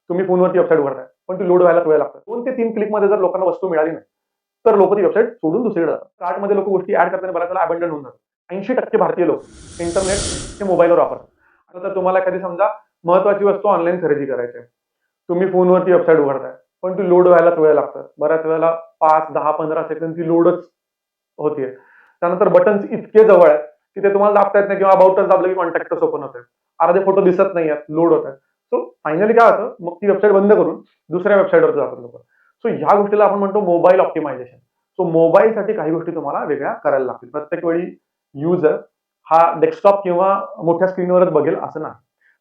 तुम्ही फोनवरती वेबसाईट उघडताय, पण ती लोड व्हायला वेळ लागतो. 2 ते 3 क्लिकमध्ये जर लोकांना वस्तू मिळाली नाही, तर लोकं ती वेबसाईट सोडून दुसरीकडे जातात. कार्टमध्ये लोकं गोष्टी ॲड करताना बऱ्याच वेळेला अबंडन होऊन जातात. 80% भारतीय लोक इंटरनेट हे मोबाईलवर वापरतात. आता तर तुम्हाला एखादी समजा महत्त्वाची वस्तू ऑनलाईन खरेदी करायची आहे. तुम्ही फोनवरती वेबसाईट उघडताय, पण ती लोड व्हायलाच वेळ लागतो. बऱ्याच वेळेला 5, 10, 15 सेकंद ती लोडच होतीये. त्यानंतर बटन्स इतके जवळ आहेत, की ते तुम्हाला दाबता येत नाही किंवा अबाउटच दाबलं की कॉन्टॅक्टच ओपन होतंय. अर्धे फोटो दिसत नाहीयेत, लोड होत आहेत. सो फायनली काय होतं, मग ती वेबसाईट बंद करून दुसऱ्या वेबसाईटवर जातात लोकं. सो ह्या गोष्टीला आपण म्हणतो मोबाईल ऑप्टिमायझेशन. सो मोबाईलसाठी काही गोष्टी तुम्हाला वेगळ्या करायला लागतील. प्रत्येक वेळी युजर हा डेस्कटॉप किंवा मोठ्या स्क्रीनवरच बघेल असं नाही.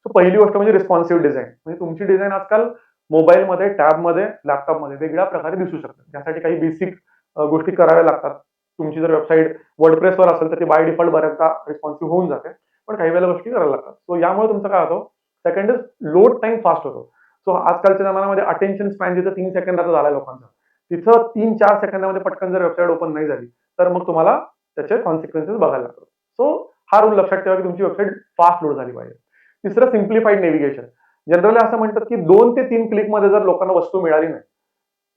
सो पहिली गोष्ट म्हणजे रिस्पॉन्सिव्ह डिझाइन. म्हणजे तुमची डिझाइन आजकाल मोबाईलमध्ये, टॅबमध्ये, लॅपटॉपमध्ये वेगळ्या प्रकारे दिसू शकते. त्यासाठी काही बेसिक गोष्टी कराव्या लागतात. तुमची जर वेबसाईट वर्डप्रेसवर असेल तर ती बाय डिफॉल्ट बऱ्याचदा रिस्पॉन्सिव्ह होऊन जाते. पण काही वेळेला गोष्टी करायला लागतात. सो यामुळे तुमचं काय होतं, second is load time fast होतो. सो आजकालच्या जमान्यामध्ये अटेन्शन स्पॅन जिथं 3 सेकंदाचा झालाय लोकांचा, तिथं 3-4 सेकंदामध्ये पटकन जर वेबसाईट ओपन नाही झाली, तर मग तुम्हाला त्याचे कॉन्सिक्वेन्सेस बघायला लागतात. सो हा रूल लक्षात ठेवा की तुमची वेबसाईट फास्ट लोड झाली पाहिजे. तिसरं सिम्प्लिफाईड नेव्हिगेशन. जनरली असं म्हणतात की 2 ते 3 क्लिकमध्ये जर लोकांना वस्तू मिळाली नाही,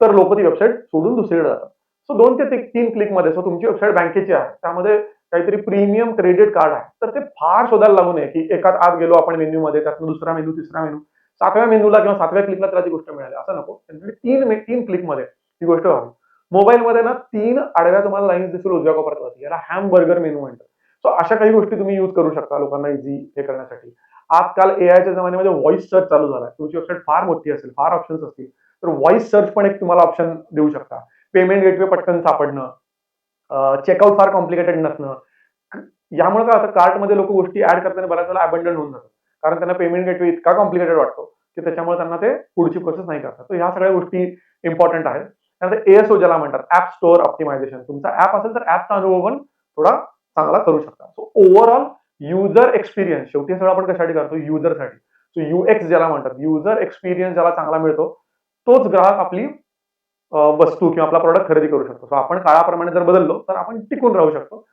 तर लोकं ती वेबसाईट सोडून दुसरीकडे जातात. सो 2 ते 3 क्लिकमध्ये सो तुमची वेबसाईट बँकेची आहे. त्यामध्ये काहीतरी प्रीमियम क्रेडिट कार्ड आहे. तर ते फार शोधायला लागू नये, की एकात आत गेलो आपण मेनूमध्ये, त्यातनं दुसरा मेनू, तिसरा मेनू. 7व्या मेनूला किंवा 7व्या क्लिकला त्याला ती गोष्ट मिळाली, असं नको. 3 क्लिकमध्ये ती गोष्ट व्हावी. मोबाईलमध्ये ना 3 आडव्या तुम्हाला लाईन्स दिसतील उजव्या कोपऱ्यात वरती. याला हॅमबर्गर मेनू म्हणतात. सो अशा काही गोष्टी तुम्ही यूज करू शकता लोकांना इझी हे करण्यासाठी. आजकाल एआयच्या जमान्यामध्ये व्हॉईस सर्च चालू झालाय. तुमची वेबसाईट फार मोठी असेल, फार ऑप्शन्स असतील, तर व्हॉईस सर्च पण एक तुम्हाला ऑप्शन देऊ शकता. पेमेंट गेटवे पटकन सापडणं, चेकआउट फार कॉम्प्लिकेटेड नसणं. यामुळे काय होतं, कार्टमध्ये लोकं गोष्टी ॲड करताना बऱ्याच वेळेला अबंडन होऊन जातात. कारण त्यांना पेमेंट गेटवे इतका कॉम्प्लिकेटेड वाटतो, की त्याच्यामुळे त्यांना ते पुढची प्रोसेस नाही करतात. तर ह्या सगळ्या गोष्टी इम्पोर्टंट आहेत. त्यानंतर एएसओ ज्याला म्हणतात, ॲप स्टोअर ऑप्टिमायझेशन. तुमचा ॲप असेल तर ॲपचा अनुभव पण थोडा चांगला करू शकता. सो ओव्हरऑल युजर एक्सपिरियन्स, शेवटी सगळं आपण कशासाठी करतो? युजरसाठी. सो यूएक्स ज्याला म्हणतात, युजर एक्सपिरियन्स ज्याला चांगला मिळतो, तोच ग्राहक आपली वस्तू किंवा आपला प्रॉडक्ट खरेदी करू शकतो. सो आपण काळाप्रमाणे जर बदललो, तर आपण टिकून राहू शकतो.